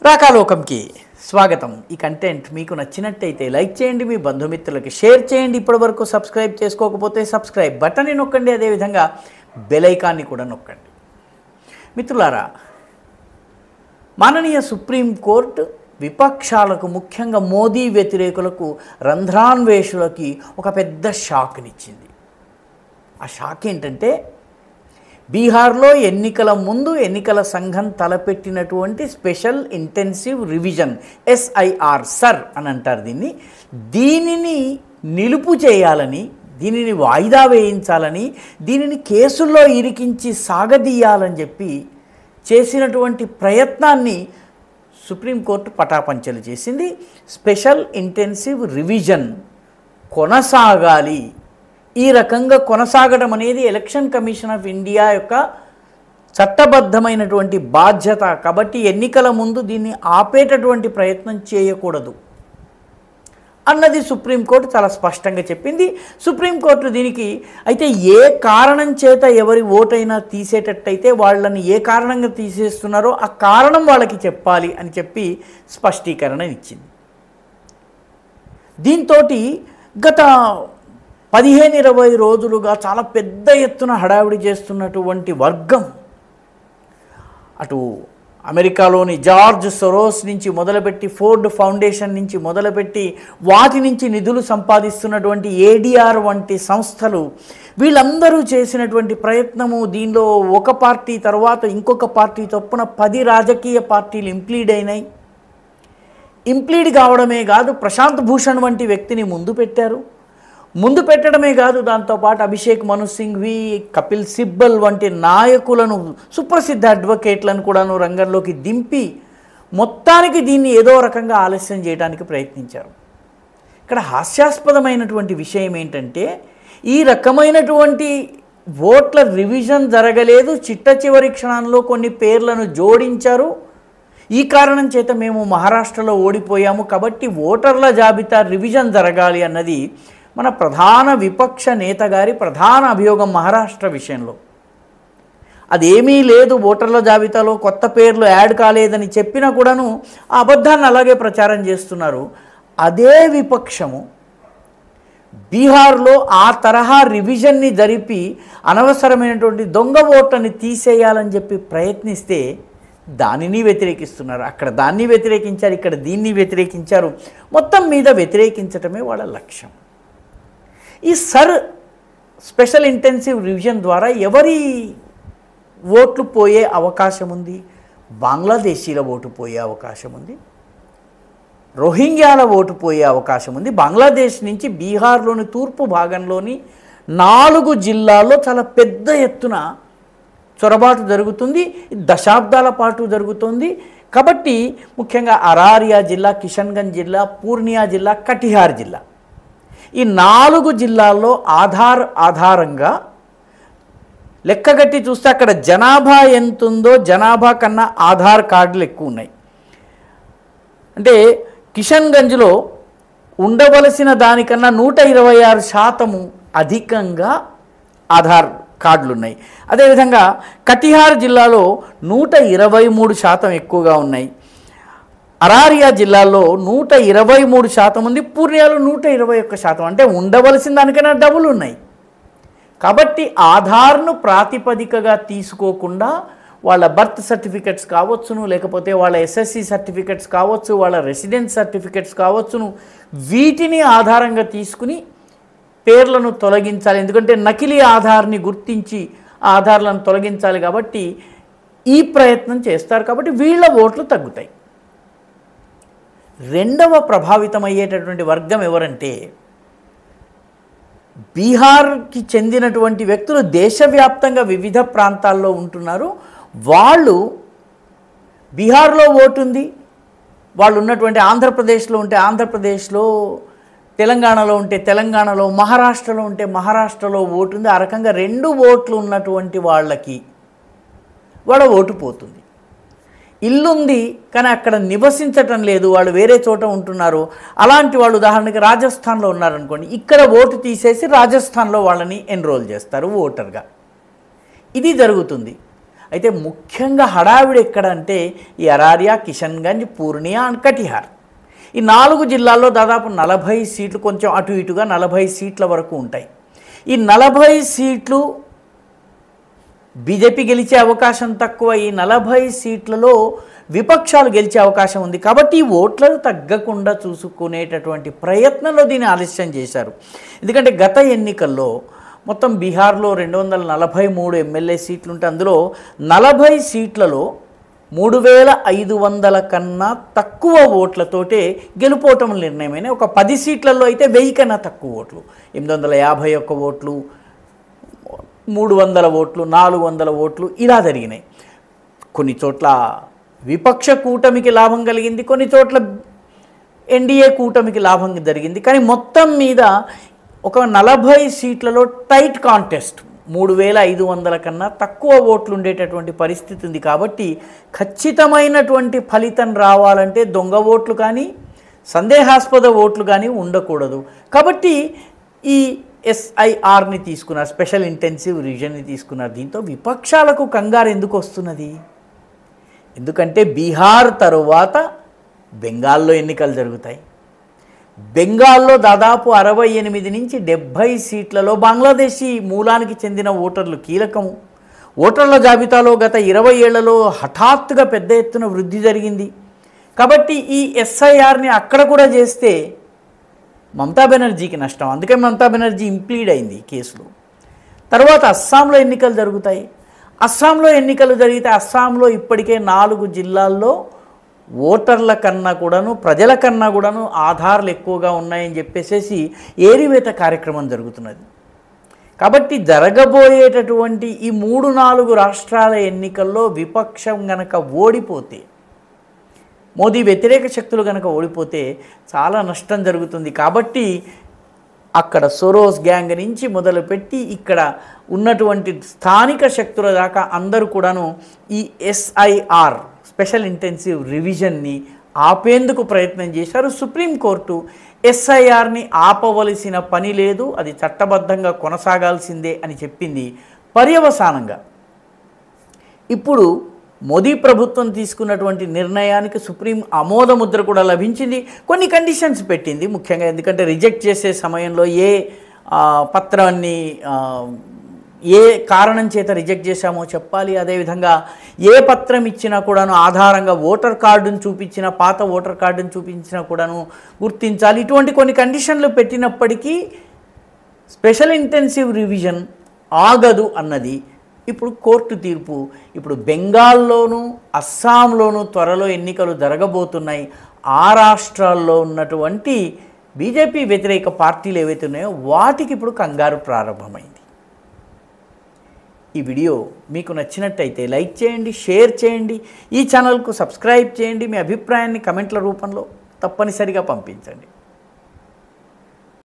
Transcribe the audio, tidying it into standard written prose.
రాకాలోకంకి స్వాగతం. ఈ కంటెంట్ మీకు నచ్చినట్టయితే లైక్ చేయండి, మీ బంధుమిత్రులకి షేర్ చేయండి. ఇప్పటివరకు సబ్స్క్రైబ్ చేసుకోకపోతే సబ్స్క్రైబ్ బటన్ని నొక్కండి, అదేవిధంగా బెల్ ఐకాన్ని కూడా నొక్కండి. మిత్రులారా, మాననీయ సుప్రీంకోర్టు విపక్షాలకు, ముఖ్యంగా మోదీ వ్యతిరేకులకు, రంధ్రాన్వేషులకి ఒక పెద్ద షాక్నిచ్చింది. ఆ షాక్ ఏంటంటే, బీహార్లో ఎన్నికల ముందు ఎన్నికల సంఘం తలపెట్టినటువంటి special intensive revision SIR SIR అని అంటారు దీనిని నిలుపు చేయాలని, దీనిని వాయిదా వేయించాలని, దీనిని కేసుల్లో ఇరికించి సాగదీయాలని చెప్పి చేసినటువంటి ప్రయత్నాన్ని సుప్రీంకోర్టు పటాపంచలు చేసింది. స్పెషల్ ఇంటెన్సివ్ రివిజన్ కొనసాగాలి. ఈ రకంగా కొనసాగడం అనేది ఎలక్షన్ కమిషన్ ఆఫ్ ఇండియా యొక్క చట్టబద్ధమైనటువంటి బాధ్యత. కాబట్టి ఎన్నికల ముందు దీన్ని ఆపేటటువంటి ప్రయత్నం చేయకూడదు అన్నది సుప్రీంకోర్టు చాలా స్పష్టంగా చెప్పింది. సుప్రీంకోర్టు దీనికి అయితే ఏ కారణం చేత ఎవరి ఓటైనా తీసేటట్టయితే వాళ్ళని ఏ కారణంగా తీసేస్తున్నారో ఆ కారణం వాళ్ళకి చెప్పాలి అని చెప్పి స్పష్టీకరణ ఇచ్చింది. దీంతో గత 15-20 రోజులుగా చాలా పెద్ద ఎత్తున హడావిడి చేస్తున్నటువంటి వర్గం, అటు అమెరికాలోని జార్జ్ సొరోస్ నుంచి మొదలుపెట్టి, ఫోర్డ్ ఫౌండేషన్ నుంచి మొదలుపెట్టి, వాటి నుంచి నిధులు సంపాదిస్తున్నటువంటి ADR వంటి సంస్థలు, వీళ్ళందరూ చేసినటువంటి ప్రయత్నము, దీనిలో ఒక పార్టీ తర్వాత ఇంకొక పార్టీ చొప్పున 10 రాజకీయ పార్టీలు ఇంప్లీడ్ అయినాయి. ఇంప్లీడ్ కావడమే కాదు, ప్రశాంత్ భూషణ్ వంటి వ్యక్తిని ముందు పెట్టారు. ముందు పెట్టడమే కాదు, దాంతోపాటు అభిషేక్ మను సింఘ్వి, కపిల్ సిబ్బల్ వంటి నాయకులను, సుప్రసిద్ధ అడ్వకేట్లను కూడాను రంగంలోకి దింపి మొత్తానికి దీన్ని ఏదో రకంగా ఆలస్యం చేయడానికి ప్రయత్నించారు. ఇక్కడ హాస్యాస్పదమైనటువంటి విషయం ఏంటంటే, ఈ రకమైనటువంటి ఓట్ల రివిజన్ జరగలేదు. చిట్ట చివరి క్షణంలో కొన్ని పేర్లను జోడించారు. ఈ కారణం చేత మేము మహారాష్ట్రలో ఓడిపోయాము, కాబట్టి ఓటర్ల జాబితా రివిజన్ జరగాలి అన్నది మన ప్రధాన విపక్ష నేత గారి ప్రధాన అభియోగం మహారాష్ట్ర విషయంలో. అదేమీ లేదు, ఓటర్ల జాబితాలో కొత్త పేర్లు యాడ్ కాలేదని చెప్పినా కూడాను ఆ అబద్ధాన్ని అలాగే ప్రచారం చేస్తున్నారు. అదే విపక్షము బీహార్లో ఆ తరహా రివిజన్ని జరిపి అనవసరమైనటువంటి దొంగ ఓట్లని తీసేయాలని చెప్పి ప్రయత్నిస్తే దానిని వ్యతిరేకిస్తున్నారు. అక్కడ దాన్ని వ్యతిరేకించారు, ఇక్కడ దీన్ని వ్యతిరేకించారు. మొత్తం మీద వ్యతిరేకించటమే వాళ్ళ లక్ష్యం. ఈ స్పెషల్ ఇంటెన్సివ్ రివిజన్ ద్వారా ఎవరి ఓట్లు పోయే అవకాశం ఉంది? బంగ్లాదేశీల ఓటు పోయే అవకాశం ఉంది, రోహింగ్యాల ఓటు పోయే అవకాశం ఉంది. బంగ్లాదేశ్ నుంచి బీహార్లోని తూర్పు భాగంలోని 4 జిల్లాల్లో చాలా పెద్ద ఎత్తున చొరబాటు జరుగుతుంది. దశాబ్దాల పాటు జరుగుతుంది. కాబట్టి ముఖ్యంగా అరారియా జిల్లా, కిషన్గంజ్ జిల్లా, పూర్ణియా జిల్లా, కటిహార్ జిల్లా, ఈ 4 జిల్లాల్లో ఆధారంగా లెక్కగట్టి చూస్తే అక్కడ జనాభా ఎంత ఉందో జనాభా కన్నా ఆధార్ కార్డులు ఎక్కువ ఉన్నాయి. అంటే కిషన్గంజ్లో ఉండవలసిన దానికన్నా 126% అధికంగా ఆధార్ కార్డులు ఉన్నాయి. అదేవిధంగా కటిహార్ జిల్లాలో 123% ఎక్కువగా ఉన్నాయి. అరారియా జిల్లాలో 123% ఉంది, పూర్ణియాలో 121%. అంటే ఉండవలసిన దానికన్నా డబుల్ ఉన్నాయి. కాబట్టి ఆధార్ను ప్రాతిపదికగా తీసుకోకుండా వాళ్ళ బర్త్ సర్టిఫికెట్స్ కావచ్చును, లేకపోతే వాళ్ళ SSC సర్టిఫికెట్స్ కావచ్చు, వాళ్ళ రెసిడెన్స్ సర్టిఫికెట్స్ కావచ్చును, వీటిని ఆధారంగా తీసుకుని పేర్లను తొలగించాలి. ఎందుకంటే నకిలీ ఆధార్ని గుర్తించి ఆధార్లను తొలగించాలి. కాబట్టి ఈ ప్రయత్నం చేస్తారు. కాబట్టి వీళ్ళ ఓట్లు తగ్గుతాయి. రెండవ ప్రభావితమయ్యేటటువంటి వర్గం ఎవరంటే, బీహార్కి చెందినటువంటి వ్యక్తులు దేశవ్యాప్తంగా వివిధ ప్రాంతాల్లో ఉంటున్నారు. వాళ్ళు బీహార్లో ఓటు ఉంది, వాళ్ళు ఉన్నటువంటి ఆంధ్రప్రదేశ్లో ఉంటే ఆంధ్రప్రదేశ్లో, తెలంగాణలో ఉంటే తెలంగాణలో, మహారాష్ట్రలో ఉంటే మహారాష్ట్రలో ఓటు ఉంది. ఆ రకంగా 2 ఓట్లు ఉన్నటువంటి వాళ్ళకి వాళ్ళ ఓటు పోతుంది. ఇల్లుంది కానీ అక్కడ నివసించటం లేదు, వాళ్ళు వేరే చోట ఉంటున్నారు. అలాంటి వాళ్ళు ఉదాహరణకి రాజస్థాన్లో ఉన్నారనుకోండి, ఇక్కడ ఓటు తీసేసి రాజస్థాన్లో వాళ్ళని ఎన్రోల్ చేస్తారు ఓటర్గా. ఇది జరుగుతుంది. అయితే ముఖ్యంగా హడావిడి ఎక్కడంటే ఈ అరారియా, కిషన్గంజ్, పూర్ణియా అండ్ కటిహార్ ఈ 4 జిల్లాల్లో దాదాపు 40 సీట్లు, కొంచెం అటు ఇటుగా 40 సీట్ల వరకు ఉంటాయి. ఈ 40 సీట్లు బీజేపీ గెలిచే అవకాశం తక్కువ. ఈ 40 సీట్లలో విపక్షాలు గెలిచే అవకాశం ఉంది. కాబట్టి ఈ ఓట్లను తగ్గకుండా చూసుకునేటటువంటి ప్రయత్నంలో దీన్ని ఆలస్యం చేశారు. ఎందుకంటే గత ఎన్నికల్లో మొత్తం బీహార్లో 243 ఎమ్మెల్యే సీట్లు ఉంటే అందులో 40 సీట్లలో 3500 కన్నా తక్కువ ఓట్లతోటే గెలుపోవటం నిర్ణయమైన. ఒక 10 సీట్లలో అయితే 1000 కన్నా తక్కువ ఓట్లు, 851 ఓట్లు, 300 ఓట్లు, 400 ఓట్లు ఇలా జరిగినాయి. కొన్ని చోట్ల విపక్ష కూటమికి లాభం కలిగింది, కొన్ని చోట్ల ఎన్డీఏ కూటమికి లాభం జరిగింది. కానీ మొత్తం మీద ఒక 40 సీట్లలో టైట్ కాంటెస్ట్, 3500 కన్నా తక్కువ ఓట్లు ఉండేటటువంటి పరిస్థితి ఉంది. కాబట్టి ఖచ్చితమైనటువంటి ఫలితం రావాలంటే దొంగ ఓట్లు కానీ సందేహాస్పద ఓట్లు కానీ ఉండకూడదు. కాబట్టి ఈ ఎస్ఐఆర్ని తీసుకున్నారు, స్పెషల్ ఇంటెన్సివ్ రివిజన్ని తీసుకున్నారు. దీంతో విపక్షాలకు కంగారు ఎందుకు వస్తున్నది? ఎందుకంటే బీహార్ తరువాత బెంగాల్లో ఎన్నికలు జరుగుతాయి. బెంగాల్లో దాదాపు 68 నుంచి 70 సీట్లలో బంగ్లాదేశీ మూలానికి చెందిన ఓటర్లు కీలకము. ఓటర్ల జాబితాలో గత 20 ఏళ్లలో హఠాత్తుగా పెద్ద ఎత్తున వృద్ధి జరిగింది. కాబట్టి ఈ ఎస్ఐఆర్ని అక్కడ కూడా చేస్తే మమతా బెనర్జీకి నష్టం. అందుకే మమతా బెనర్జీ ఇంప్లీడ్ అయింది ఈ కేసులో. తర్వాత అస్సాంలో ఎన్నికలు జరుగుతాయి. అస్సాంలో ఎన్నికలు జరిగితే అస్సాంలో ఇప్పటికే 4 జిల్లాల్లో ఓటర్ల కన్నా కూడాను, ప్రజల కన్నా కూడాను ఆధారాలు ఎక్కువగా ఉన్నాయని చెప్పేసి ఏరివేత కార్యక్రమం జరుగుతున్నది. కాబట్టి జరగబోయేటటువంటి ఈ 3-4 రాష్ట్రాల ఎన్నికల్లో విపక్షం గనక ఓడిపోతే, మోదీ వ్యతిరేక శక్తులు కనుక ఓడిపోతే చాలా నష్టం జరుగుతుంది. కాబట్టి అక్కడ సోరోస్ గ్యాంగ్ నుంచి మొదలుపెట్టి ఇక్కడ ఉన్నటువంటి స్థానిక శక్తుల దాకా అందరూ కూడాను ఈ ఎస్ఐఆర్, స్పెషల్ ఇంటెన్సివ్ రివిజన్ని ఆపేందుకు ప్రయత్నం చేశారు. సుప్రీంకోర్టు ఎస్ఐఆర్ని ఆపవలసిన పని లేదు, అది చట్టబద్ధంగా కొనసాగాల్సిందే అని చెప్పింది. పర్యవసానంగా ఇప్పుడు మోదీ ప్రభుత్వం తీసుకున్నటువంటి నిర్ణయానికి సుప్రీం ఆమోదముద్ర కూడా లభించింది. కొన్ని కండిషన్స్ పెట్టింది ముఖ్యంగా, ఎందుకంటే రిజెక్ట్ చేసే సమయంలో ఏ పత్రాన్ని ఏ కారణం చేత రిజెక్ట్ చేశామో చెప్పాలి. అదేవిధంగా ఏ పత్రం ఇచ్చినా కూడాను ఆధారంగా ఓటర్ కార్డును చూపించిన, పాత ఓటర్ కార్డును చూపించినా కూడాను గుర్తించాలి. ఇటువంటి కొన్ని కండిషన్లు పెట్టినప్పటికీ స్పెషల్ ఇంటెన్సివ్ రివిజన్ ఆగదు అన్నది ఇప్పుడు కోర్టు తీర్పు. ఇప్పుడు బెంగాల్లోనూ అస్సాంలోనూ త్వరలో ఎన్నికలు జరగబోతున్నాయి. ఆ రాష్ట్రాల్లో ఉన్నటువంటి బీజేపీ వ్యతిరేక పార్టీలు ఏవైతే ఉన్నాయో వాటికి ఇప్పుడు కంగారు ప్రారంభమైంది. ఈ వీడియో మీకు నచ్చినట్టయితే లైక్ చేయండి, షేర్ చేయండి, ఈ ఛానల్కు సబ్స్క్రైబ్ చేయండి. మీ అభిప్రాయాన్ని కమెంట్ల రూపంలో తప్పనిసరిగా పంపించండి.